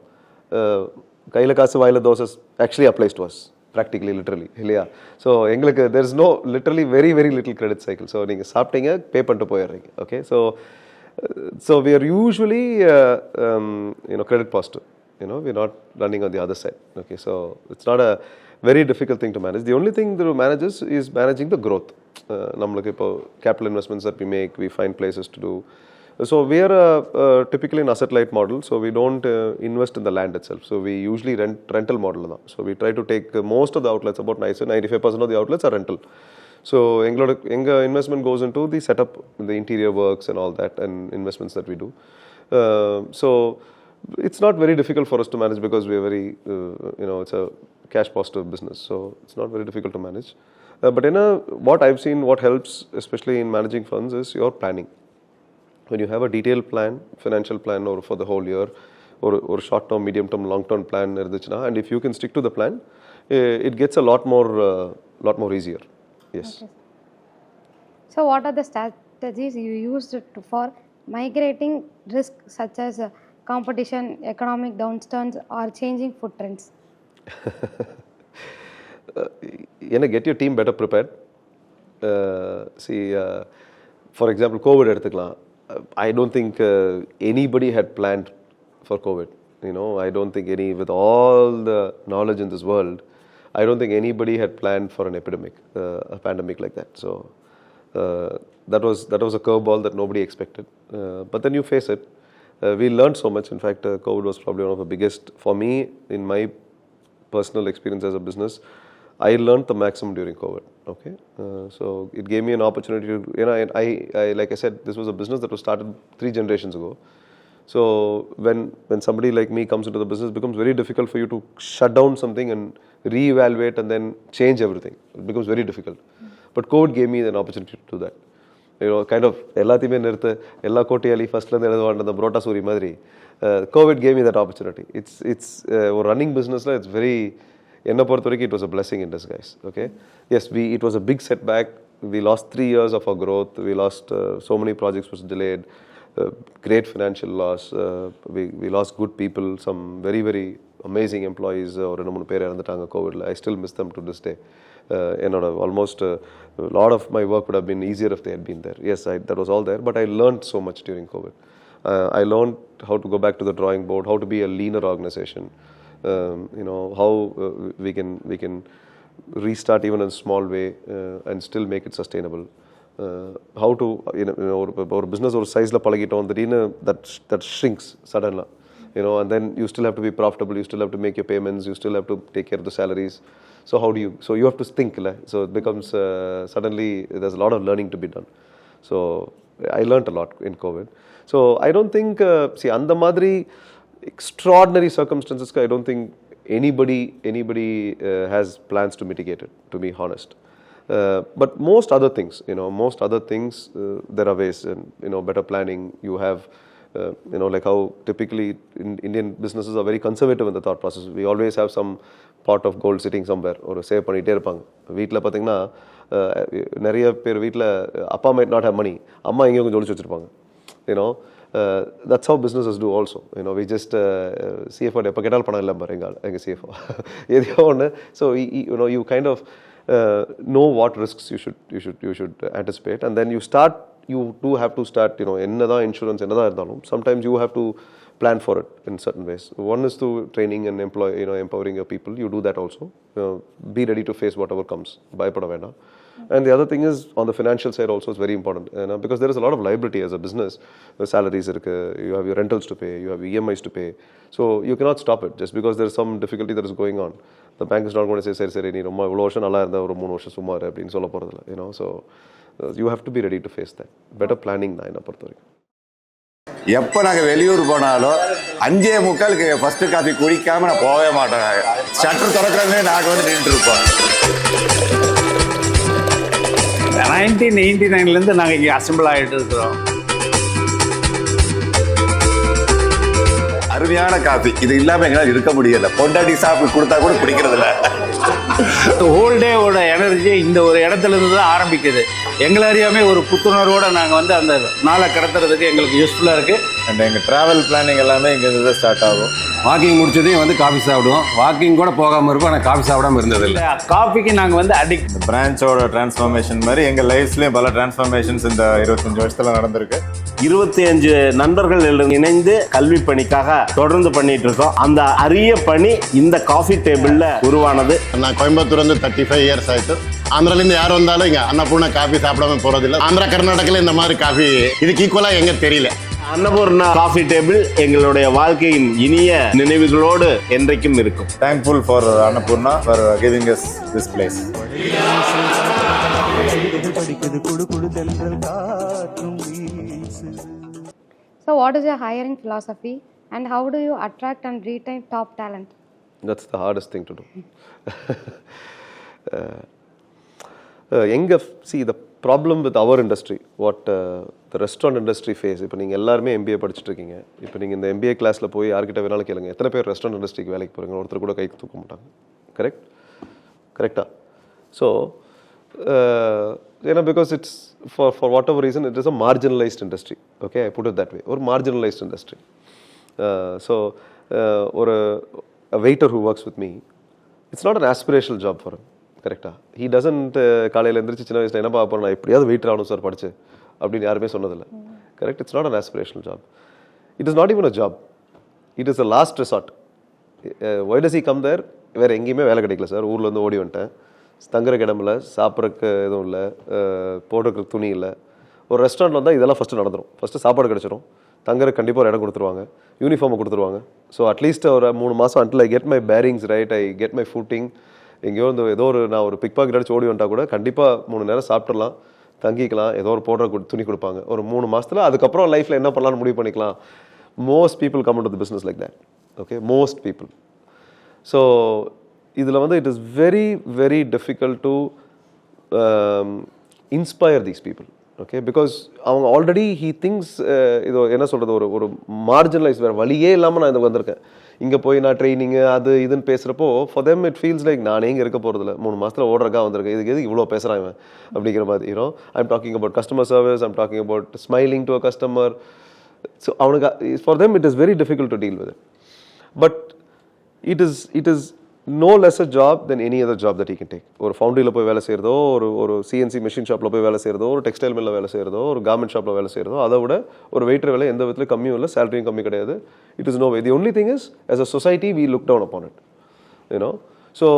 Kaila kasu vaila doses actually applies to us. Practically, literally. So, there's no, literally very, very little credit cycle. So, you pay பண்ணிட்டு போயிடுறீங்க. Okay, so we are usually, credit positive. We're not running on the other side. Okay, so it's not a very difficult thing to manage. The only thing that manages is managing the growth. Capital investments that we make, we find places to do. So we are typically an asset-light model, so we don't invest in the land itself. So we usually rental model. So we try to take most of the outlets, about 95% of the outlets are rental. So enga investment goes into the setup, the interior works and all that, and investments that we do. So it's not very difficult for us to manage because we are very, it's a cash-positive business, so it's not very difficult to manage. But what I've seen, what helps, especially in managing funds, is your planning. When you have a detailed plan, financial plan, or for the whole year, or short-term, medium-term, long-term plan, and if you can stick to the plan, it gets a lot more easier. Yes. Okay. So what are the strategies you used for migrating risk such as competition, economic downturns, or changing food trends? Get your team better prepared. For example, COVID எடுத்துக்கலாம். I don't think anybody had planned for COVID. I don't think with all the knowledge in this world, I don't think anybody had planned for an epidemic, a pandemic like that. So that was a curveball that nobody expected. But then you face it. We learned so much. In fact, COVID was probably one of the biggest, for me, in my personal experience as a business, I learned the maximum during COVID. Okay, so it gave me an opportunity to, I like I said, this was a business that was started 3 generations ago. So when somebody like me comes into the business, it becomes very difficult for you to shut down something and reevaluate and then change everything. It becomes very difficult. But COVID gave me an opportunity to do that. Kind of எல்லாத்தையுமே நிறுத்த எல்லா கோட்டையாளி ஃபர்ஸ்ட்லேருந்து எழுதுவாண்ட அந்த புரோட்டா சூரி மாதிரி COVID gave me that opportunity. It's ஒரு running பிஸ்னஸில் it's very, என்னை பொறுத்த வரைக்கும் it was a blessing in disguise. Okay, yes, it was a big setback. We lost 3 years of our growth. We lost so many projects was delayed. Great financial loss. We lost good people. Some very, very amazing employees. ஒரு 2-3 பேர் இறந்துட்டாங்க கோவிட்ல. I still miss them to this day. Almost a lot of my work would have been easier if they had been there. Yes, that was all there, but I learned so much during COVID. I learned how to go back to the drawing board, how to be a leaner organization. How we can restart even in a small way and still make it sustainable. How to our business or size la palagittom that shrinks suddenly, and then you still have to be profitable, you still have to make your payments, you still have to take care of the salaries. So you have to think, so it becomes suddenly there's a lot of learning to be done. So I learned a lot in COVID. So I don't think அந்த மாதிரி extraordinary circumstances, I don't think anybody has plans to mitigate it, to be honest. But most other things, there are ways, better planning. You have, like how typically Indian businesses are very conservative in the thought process. We always have some pot of gold sitting somewhere or save பண்ணிட்டே இருப்பாங்க. வீட்டில் பார்த்தீங்கன்னா நிறைய பேர் வீட்டில் அப்பா might not have money, அம்மா எங்கேயும் கொஞ்சம் ஒழிச்சு வச்சுருப்பாங்க. you know. That's how businesses do also. You know, we just CFO எப்போ கேட்டாலும் பணம் இல்லை பாரு எங்கள் CFO எதையோ ஒன்று. So you know, you kind of know what risks you should anticipate, and then you do have to start, you know, என்னதான் insurance என்னதான் இருந்தாலும் sometimes you have to plan for it in certain ways. One is through training and empowering your people. You do that also. Be ready to face whatever comes. பயப்பட வேண்டாம். And the other thing is, on the financial side also, it's very important, you know, because there is a lot of liability as a business. The salaries irukku, you have your rentals to pay, you have EMIs to pay. So you cannot stop it just because there is some difficulty that is going on. The bank is not going to say சரி நீ ரொம்ப இவ்வளோ வருஷம் நல்லா இருந்தால் ஒரு 3 வருஷம் சும்மா இரு அப்படின்னு சொல்ல போகிறதில்ல. You know, so you have to be ready to face that. Better planning தான் என்னை பொறுத்த வரைக்கும். எப்போ நாங்கள் வெளியூர் போனாலும் 5:45 ஃபர்ஸ்ட் காஃபி குடிக்காம நான் போகவே மாட்டேன். ஷட்டர் திறக்கிறதே நாங்கள் வந்து நின்றுட்டு இருப்போம். 1989 நாங்கள் இங்கே அசம்பிள் ஆகிட்டு இருக்கிறோம். அருமையான காஃபி, இது இல்லாமல் எங்களால் இருக்க முடியல. பொண்டாட்டி சாப்பிட்டு கொடுத்தா கூட பிடிக்கிறது இல்லை. ஹோல் டேவோட எனர்ஜி இந்த ஒரு இடத்துல இருந்து தான் ஆரம்பிக்குது. எங்களை அறியாமல் ஒரு புத்துணர்வோடு நாங்கள் வந்து அந்த நாளை கடத்துறதுக்கு எங்களுக்கு யூஸ்ஃபுல்லாக இருக்குது. அண்ட் எங்கள் ட்ராவல் பிளானிங் எல்லாமே இங்கேருந்து தான் ஸ்டார்ட் ஆகும். வாக்கிங் முடிச்சதையும் வந்து காஃபி சாப்பிடுவோம். வாக்கிங் கூட போகாமல் இருப்போம், ஆனால் காஃபி சாப்பிடாமல் இருந்ததில்லை. காஃபிக்கு நாங்கள் வந்து அடிக்ட். இந்த பிரான்ச்சோட டிரான்ஸ்ஃபார்மேஷன் மாதிரி எங்கள் லைஃப்லேயும் பல டிரான்ஸ்ஃபார்மேஷன்ஸ் இந்த 25 வருஷத்தில் நடந்திருக்கு. 25 நண்பர்கள் இணைந்து கல்வி பணிக்காக தொடர்ந்து பண்ணிட்டு இருக்கோம். அந்த அரிய பணி இந்த காஃபி டேபிள்ல உருவானது. நான் கோயம்புத்தூர் வந்து 35 இயர்ஸ் ஆயிட்டு. ஆந்திராலேருந்து யார் வந்தாலும் இங்கே அன்னபூர்ணா காஃபி சாப்பிடாம போகிறதில்லை. ஆந்திரா கர்நாடகாவில் இந்த மாதிரி காஃபி இதுக்கு ஈக்குவலாக எங்கே தெரியல. அன்னபூர்ணா காஃபி டேபிள் எங்களுடைய வாழ்க்கையின் இனிய நினைவுகளோடு என்றைக்கும் இருக்கும். Thankful for Annapurna for giving us this place. So what is your hiring philosophy and how do you attract and retain top talent? That's the hardest thing to do. See, the problem with our industry, what the restaurant industry face, இப்போ நீங்கள் எல்லாருமே MBA படிச்சுட்டு இருக்கீங்க. இப்போ நீங்கள் இந்த MBA கிளாஸில் போய் யார்கிட்ட வேணாலும் கேளுங்க, எத்தனை பேர் ரெஸ்டாரண்ட் இண்டஸ்ட்ரிக்கு வேலைக்கு போகிறீங்க, ஒருத்தர் கூட கை தூக்க மாட்டாங்க. கரெக்டா? ஸோ ஏன்னா because it's for whatever reason it is a marginalised industry. Okay, I put it that way. ஒரு மார்ஜினலைஸ்ட் இண்டஸ்ட்ரி. ஸோ ஒரு waiter who works with me, it's not an aspirational job for him. கரெக்டாக? He doesn't காலையில் எழுந்திரிச்சு சின்ன வயசில் என்ன பார்ப்போம், நான் எப்படியாவது வெயிட்டர் ஆகணும் சார் படிச்சு அப்படின்னு யாருமே சொன்னதில்லை. Correct? It's not an aspirational job. It is not even a job. It is a last resort. Why does he come there? வேறு எங்கேயுமே வேலை கிடைக்கல சார், ஊர்லேருந்து ஓடி வந்துட்டேன், தங்குறக்கு இடம் இல்லை, சாப்பிட்றதுக்கு எதுவும் இல்லை, போடுறதுக்கு துணி இல்லை. ஒரு ரெஸ்டாரண்ட் வந்தால் இதெல்லாம் ஃபஸ்ட்டு நடந்துடும். ஃபஸ்ட்டு சாப்பாடு கிடச்சிரும், தங்குறதுக்கு கண்டிப்பாக ஒரு இடம் கொடுத்துருவாங்க, யூனிஃபார்மை கொடுத்துருவாங்க. ஸோ அட்லீஸ்ட் ஒரு 3 மாதம் until I get my bearings right, I get my footing. எங்கேயோ ஏதோ நான் ஒரு பிக் பாக்கெட் அடிச்சு ஓடி வந்துட்டால் கூட கண்டிப்பாக 3 நேரம் சாப்பிட்றலாம், தங்கிக்கலாம், ஏதோ ஒரு போடுற துணி கொடுப்பாங்க ஒரு 3 மாதத்தில். அதுக்கப்புறம் லைஃப்பில் என்ன பண்ணலாம்னு முடிவு பண்ணிக்கலாம். Most people come to the business like that. Okay, most people. So இதில் வந்து it is very very difficult to inspire these people. Okay, because அவங்க ஆல்ரெடி ஹீ திங்ஸ் இதோ என்ன சொல்கிறது, ஒரு மார்ஜினலைஸ், வேறு வழியே இல்லாமல் நான் இது வந்திருக்கேன். இங்கே போய் நான் ட்ரைனிங்கு அது இதுன்னு பேசுகிறப்போ for them it feels like நானே இங்கே இருக்க போகிறதில்ல, 3 மாதத்தில் ஓடுறக்கா வந்திருக்கேன், இதுக்கு எதுக்கு இவ்வளோ பேசுகிறாங்க அப்படிங்கிற மாதிரி. You know, I'm talking about customer service, I'm talking about smiling to a customer. So அவனுக்கு for them it is very difficult to deal with it. But it is no less a job than any other job that he can take. ஒரு ஃபவுண்டரியில் போய் வேலை செய்கிறதோ, ஒரு CNC machine ஷாப்பில் போய் வேலை செய்கிறதோ, ஒரு textile மில்லில் வேலை செய்கிறதோ, ஒரு கார்மெண்ட் ஷாப்பில் வேலை செய்கிறதோ, அதை விட ஒரு வெயிட்டர் வேலை எந்த விதத்தில் கம்மியும் இல்லை, சேலரியும் கம்மி கிடையாது. It is no way. The only thing is as a society we look down upon it, you know. So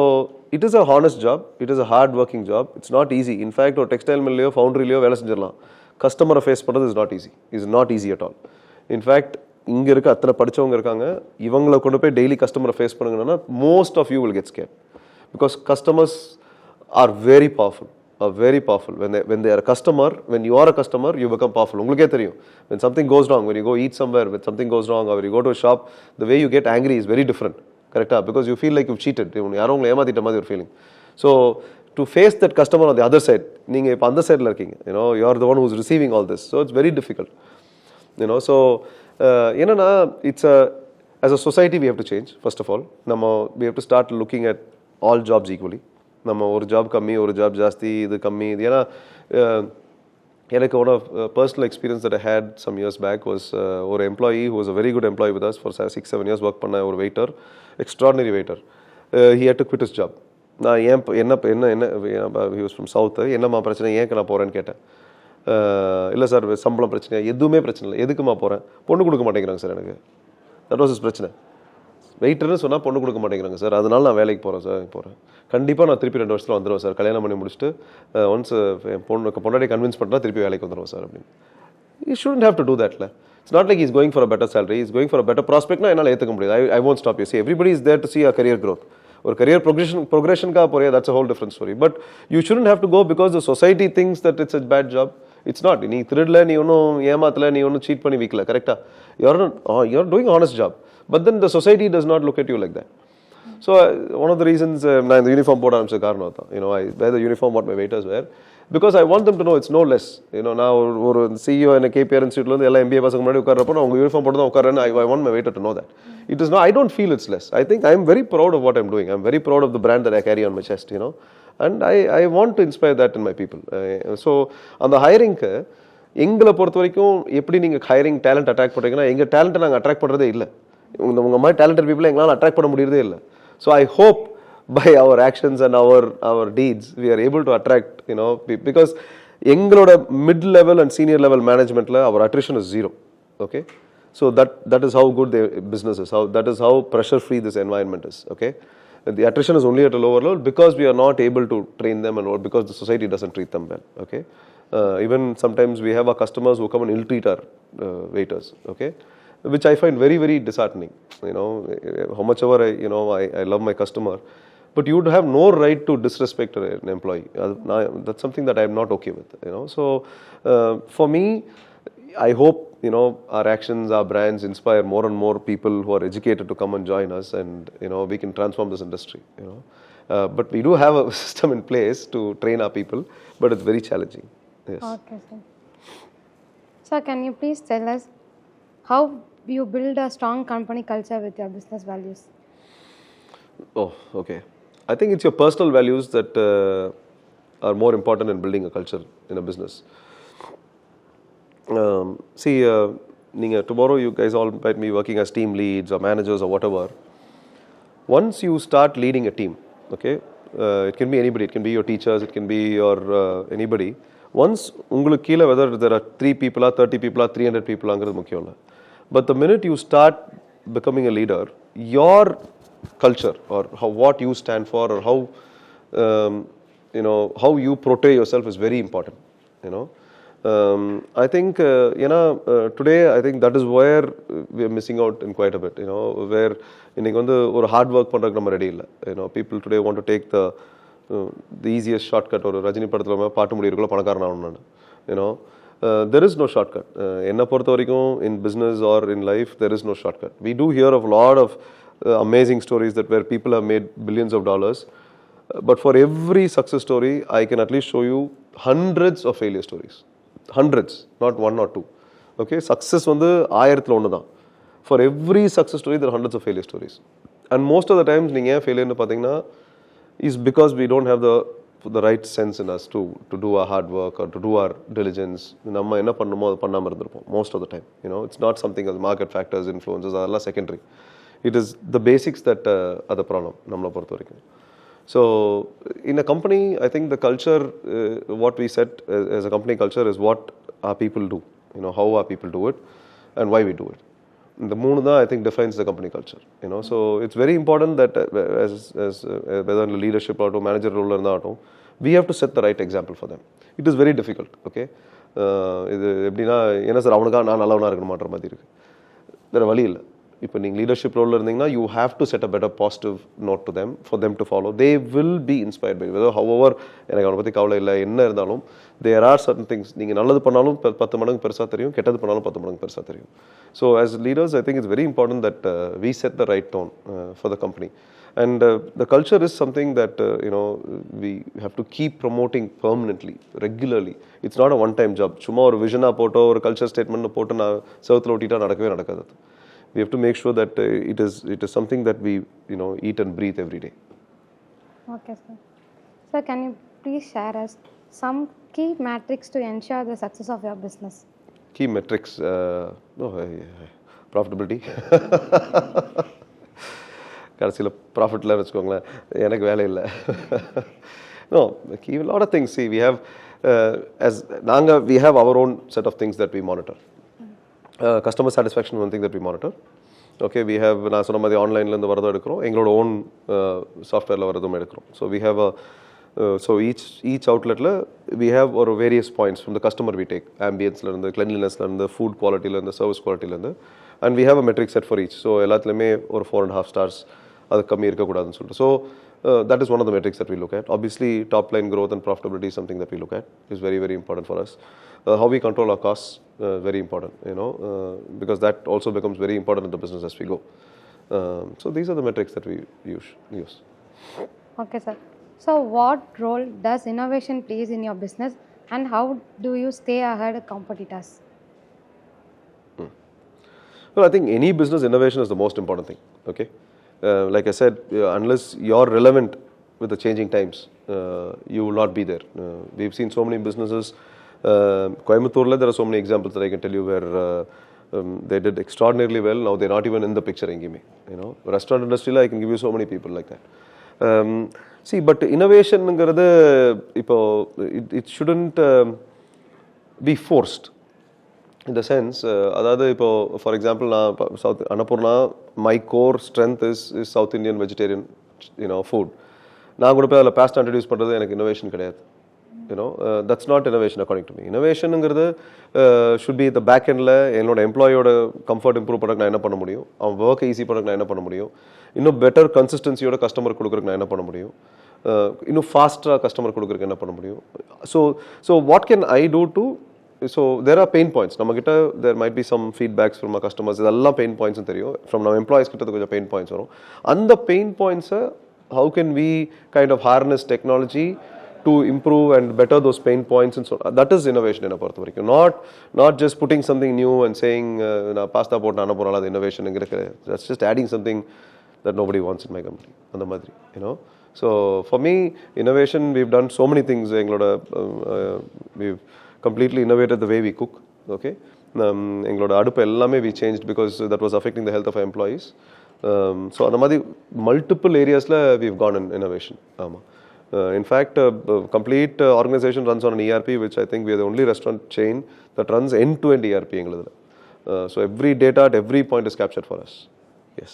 it is a honest job, it is a hard working job, it's not easy. In fact, ஒரு textile மில்லையோ ஃபவுண்டரிலையோ வேலை செஞ்சிடலாம், கஸ்டமரை face பண்ணுறது is not easy at all. In fact, இங்கே இருக்க அத்தனை படித்தவங்க இருக்காங்க, இவங்களை கொண்டு போய் டெய்லி கஸ்டமரை ஃபேஸ் பண்ணுங்கன்னா most of you will get scared because customers are very powerful. When they are a customer, when you are a customer, you become powerful. உங்களுக்கே தெரியும், when something goes wrong, when you go eat somewhere, when something goes wrong, or you go to a shop, the way you get angry is very different. Correct? Because you feel like you've cheated. யாரோ உங்களை ஏமாத்திட்ட மாதிரி ஒரு feeling. So to face that customer on the other side, நீங்கள் இப்போ அந்த சைடில் இருக்கீங்க, you are the one who's receiving all this, so it's very difficult. So என்னன்னா, it's as a society we have to change. First of all, we have to start looking at all jobs equally. நம்ம ஒரு job கம்மி, ஒரு job ஜாஸ்தி, இது கம்மி, இது ஏன்னா எனக்கு one of personal experience that I had some years back was ஒரு employee who was a very good employee with us for 6-7 years work பண்ண ஒரு waiter, extraordinary waiter. He had to quit his job. நான் என்ன he was from south, என்னம்மா பிரச்சனை, ஏன் நான் போகிறேன்னு கேட்டேன். இல்லை சார் சம்பளம் பிரச்சனை, எதுவுமே பிரச்சனை இல்லை, எதுக்குமா போகிறேன், பொண்ணு கொடுக்க மாட்டேங்கிறாங்க சார் எனக்கு. தட் வாஸ் இஸ் பிரச்சனை. வெயிட்டர்னு சொன்னால் பொண்ணு கொடுக்க மாட்டேங்கிறாங்க சார், அதனால நான் வேலைக்கு போகிறேன். கண்டிப்பாக நான் திருப்பி 2 வருஷத்தில் வந்துடுவேன் சார், கல்யாணம் பண்ணி முடிச்சுட்டு ஒன்ஸ் என் பொண்ணாடி கன்வின்ஸ் பண்ணுறா திருப்பி வேலைக்கு வந்துடுவேன் சார் அப்படின்னு. You shouldn't have to do தட்ல. It's not like is going for a better salary, is going for a better ப்ராஸ்பெக்ட்னா என்னால் ஏற்றுக்க முடியாது. I won't stop you. See, everybody is there to see a career growth. ஒரு career ப்ரொக்ரெஷனுக்காக போறியா, that's a whole different story. But you shouldn't have to go because the society thinks that it's a bad job. It's not. நீ திருடல, நீ ஒன்றும் ஏமாத்தல, நீ ஒன்றும் seat பண்ணி விற்கல, கரெக்டாக you're doing honest job. But then the society does not look at you like that. So one of the reasons நான் இந்த uniform போட ஆரம்பிச்ச காரணம் தான். I wear the uniform what my waiters wear because I want them to know it's no less. நான் ஒரு CEO in a KPR institute வந்து எல்லா MBA பசங்க முன்னாடி உட்கார்றப்போ நான் உங்க யூனிஃபார்ம் போட்டு தான் உட்கார்றேன்னு I want my waiter to know that. It is not. I don't feel it's less. I think I am very proud of what I'm doing. I'm very proud of the brand that I carry on my chest. And I want to inspire that in my people. So அந்த ஹையரிங்க்கு எங்களை பொறுத்த வரைக்கும் எப்படி நீங்கள் hiring talent attract பண்ணுறீங்கன்னா, எங்கள் டேலண்ட்டை நாங்கள் attract பண்ணுறதே இல்லை. உங்க மாதிரி டேலண்டட் பீப்புளை எங்களால் அட்ராக்ட் பண்ண முடியறதே இல்லை. So I hope by our actions and our deeds we are able to attract because எங்களோட mid level and senior level managementல our attrition is 0. Okay, so that is how good the business is, that is how pressure free this environment is. Okay, the attrition is only at a lower level because we are not able to train them and because the society doesn't treat them well. Okay, even sometimes we have our customers who come and ill treat our waiters. Okay, which I find very, very disheartening. How much ever I love my customer, but you would have no right to disrespect an employee. That's something that I am not okay with. So for me, I hope our actions, our brands inspire more and more people who are educated to come and join us, and we can transform this industry. But we do have a system in place to train our people, but it's very challenging. Yes. Okay, sir. Sir, can you please tell us how you build a strong company culture with your business values? Oh, okay. I think it's your personal values that are more important in building a culture in a business. See, tomorrow you guys all might be working as team leads or managers or whatever. Once you start leading a team, okay, it can be anybody, it can be your teachers, it can be your anybody. Once உங்களுக்கு கீழே whether there are 3 people or 30 people or 300 people அங்கிறது முக்கியம் இல்லை. But the minute you start becoming a leader, your culture or what you stand for or how you portray yourself is very important. I think today I think that is where we are missing out in quite a bit. Where இன்னைக்கு வந்து ஒரு hard work பண்ணுறதுக்கு நம்ம ready இல்லை. People today want to take the easiest shortcut. ஒரு ரஜினி படத்தில் பாட்டு முடியிருக்குள்ள பணக்காரன் ஆகணும்னு. There is no shortcut. என்னை பொறுத்த வரைக்கும் in business or in life there is no shortcut. We do hear of a lot of amazing stories that where people have made billions of dollars, but for every success story I can at least show you hundreds of failure stories. Hundreds, not 1 or 2. Okay, success வந்து 1000ல ஒன்று தான். For every success story there are hundreds of failure stories, and most of the times நீங்கள் ஏன் ஃபெயிலியர்னு பார்த்தீங்கன்னா is because we don't have the right sense in us to do our hard work or to do our diligence. நம்ம என்ன பண்ணணுமோ அதை பண்ணாமல் இருந்திருப்போம் most of the time. It's not something as market factors, influences, அதெல்லாம் secondary. It is the basics that are the problem நம்மளை பொறுத்த வரைக்கும். So in a company, I think the culture, what we set as a company culture is what our people do, how our people do it and why we do it. The moon I think defines the company culture. So it's very important that as whether in leadership or manager role or we have to set the right example for them. It is very difficult. Okay, இது எப்படின்னா என்ன sir அவனுக்காக நான் நல்லவனாக இருக்கணும் மாற்ற மாதிரி இருக்கு, வேறு வழி இல்லை. இப்போ நீங்கள் லீடர்ஷிப் ரோலில் இருந்தீங்கன்னா you have to set a better positive note to them for them to follow. They will be inspired by you. However, எனக்கு அவனை பற்றி கவலை இல்லை, என்ன இருந்தாலும் there are certain things. நீங்கள் நல்லது பண்ணாலும் 10 மடங்கு பெருசாக தெரியும், கெட்டது பண்ணாலும் 10 மடங்கு பெருசாக தெரியும். So as leaders, I think it's very important that we set the right tone for the company. And the culture is something that we have to keep promoting permanently, regularly. It's not a one-time job. சும்மா ஒரு விஷனாக photo ஒரு culture statement போட்டு நான் செவத்தில் ஓட்டிட்டா நடக்கவே நடக்காது. We have to make sure that it is something that we eat and breathe every day. Okay, sir. Sir, can you please share us some Key metrics to ensure the success of your business. Key metrics, profitability. கடைசியில் ப்ராஃபிட்டில் வச்சுக்கோங்களேன், எனக்கு வேலை இல்லை. No, a lot of things. See, we have, we have our own set of things that we monitor. Customer satisfaction is one thing that we monitor. Okay, we have, நான் சொன்ன மாதிரி ஆன்லைன்லேருந்து வரதும் எடுக்கிறோம், எங்களோட ஓன் சாஃப்ட்வேரில் வரதும் எடுக்கிறோம். So we have so each outletல we have ஒரு various points from the customer we take, ambience-லேருந்து, cleanliness-லேருந்து, food quality-லேருந்து, service quality-லேருந்து, and we have a metric set for each. So எல்லாத்துலேயுமே ஒரு 4.5 stars, அது கம்மி இருக்கக்கூடாதுன்னு சொல்லிட்டு. So that is one of the metrics that we look at. Obviously, top line growth and profitability is something that we look at. It's very, very important for us. How we control our costs, very important, because that also becomes very important in the business as we go. So these are the metrics that we use. Okay, sir. So what role does innovation plays in your business, and how do you stay ahead of competitors? Well, I think any business innovation is the most important thing. Okay, like I said, unless you're relevant with the changing times, you will not be there. We've seen so many businesses. Coimbatore, there are so many examples that I can tell you where they did extraordinarily well. Now they're not even in the picture. Restaurant industry, I can give you so many people like that. See, but innovation, it shouldn't be forced. In the sense, for example, South Annapoorna, my core strength is South Indian vegetarian, food. நான் கூட போய் அதில் பாஸ்டா introduce பண்ணுறது எனக்கு innovation கிடையாது. That's not innovation according to me. Innovationங்கிறது should be the back endல என்னோட எம்ப்ளாயோட comfort improve பண்ணக்கு நான் என்ன பண்ண முடியும், அவன் ஒர்க்கை ஈஸி பண்ணக்கு நான் என்ன பண்ண முடியும், இன்னும் பெட்டர் கன்சிஸ்டன்சியோட கஸ்டமர் கொடுக்குறக்கு நான் என்ன பண்ண முடியும், இன்னும் ஃபாஸ்ட்டாக கஸ்டமர் கொடுக்குறக்கு என்ன பண்ண முடியும். So what can I do to, so there are pain points. நம்மகிட்ட there might be some feedbacks from our customers. இதெல்லாம் pain points தெரியும். From நம்ம எம்ப்ளாயிஸ் கிட்ட கொஞ்சம் pain points வரும். அந்த pain points how can we kind of harness technology to improve and better those pain points, and so that is innovation என்ன பொறுத்த வரைக்கும். Not just putting something new and saying நான் pasta போட்டு அனுப்புறேன், அது innovationங்கிற கிடையாது. That's just adding something that nobody wants in my company. அந்த மாதிரி, So for me, innovation, we've done so many things. எங்களோட we've completely innovated the way we cook. Okay, எங்களோட அடுப்பு எல்லாமே we changed because that was affecting the health of our employees. So அந்த மாதிரி multiple areasல we've gone in innovation. ஆமாம். In fact, complete organization runs on an ERP, which I think we are the only restaurant chain that runs end-to-end ERP. So every data at every point is captured for us. Yes.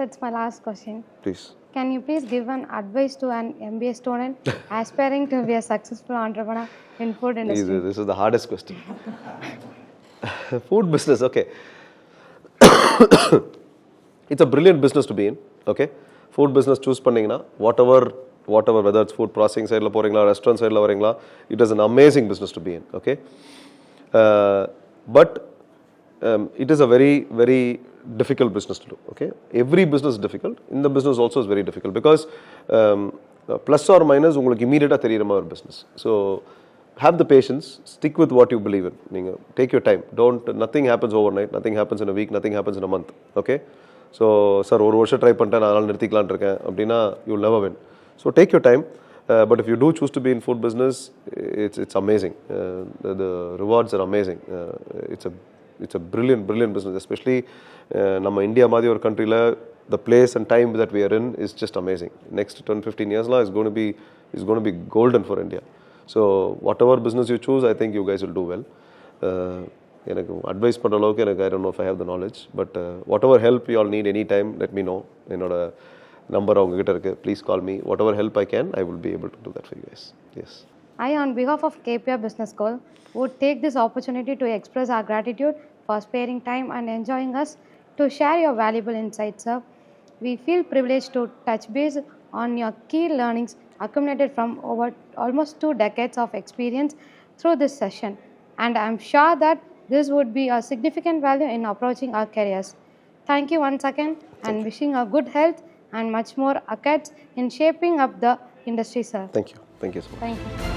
It's my last question. Please. Can you please give an advice to an MBA student aspiring to be a successful entrepreneur in food industry? This is the hardest question. Food business, okay. It's a brilliant business to be in. Okay, food business choose பண்ணீங்கன்னா whatever whether it's food processing side போறீங்களா, restaurant side வரீங்களா, it is an amazing business to be in. Okay, but it is a very, very difficult business to do. Okay, every business is difficult. In the business also is very difficult because plus or minus உங்களுக்கு immediate தெரியுற மாதிரி business. So have the patience, stick with what you believe in. நீங்க take your time. Nothing happens overnight, nothing happens in a week, nothing happens in a month. Okay, so sir ஒரு வருஷம் try பண்ணிட்டேன், நான் அதனால நிறுத்திக்கலாம்னு இருக்கேன் அப்படின்னா you will never win. So take your time. But if you do choose to be in food business, it's amazing. The rewards are amazing. It's a brilliant business, especially நம்ம India மாதிரி ஒரு countryல the place and time that we are in is just amazing. Next 10-15 years is going to be golden for India. So whatever business you choose, I think you guys will do well. எனக்கு advice பண்ணுற அளவுக்கு எனக்கு I don't know if I have the knowledge, but whatever help you all need anytime, let me know. என்னோட number அவங்ககிட்ட இருக்குது. Please call me. Whatever help I can, I will be able to do that for you guys. Yes. I, on behalf of KPR Business School, would take this opportunity to express our gratitude for sparing time and enjoying us to share your valuable insights, sir. We feel privileged to touch base on your key learnings accumulated from over almost 2 decades of experience through this session, and I am sure that this would be a significant value in approaching our careers. Thank you once again, and wishing a good health and much more accolades in shaping up the industry, sir. Thank you. Thank you so much. Thank you.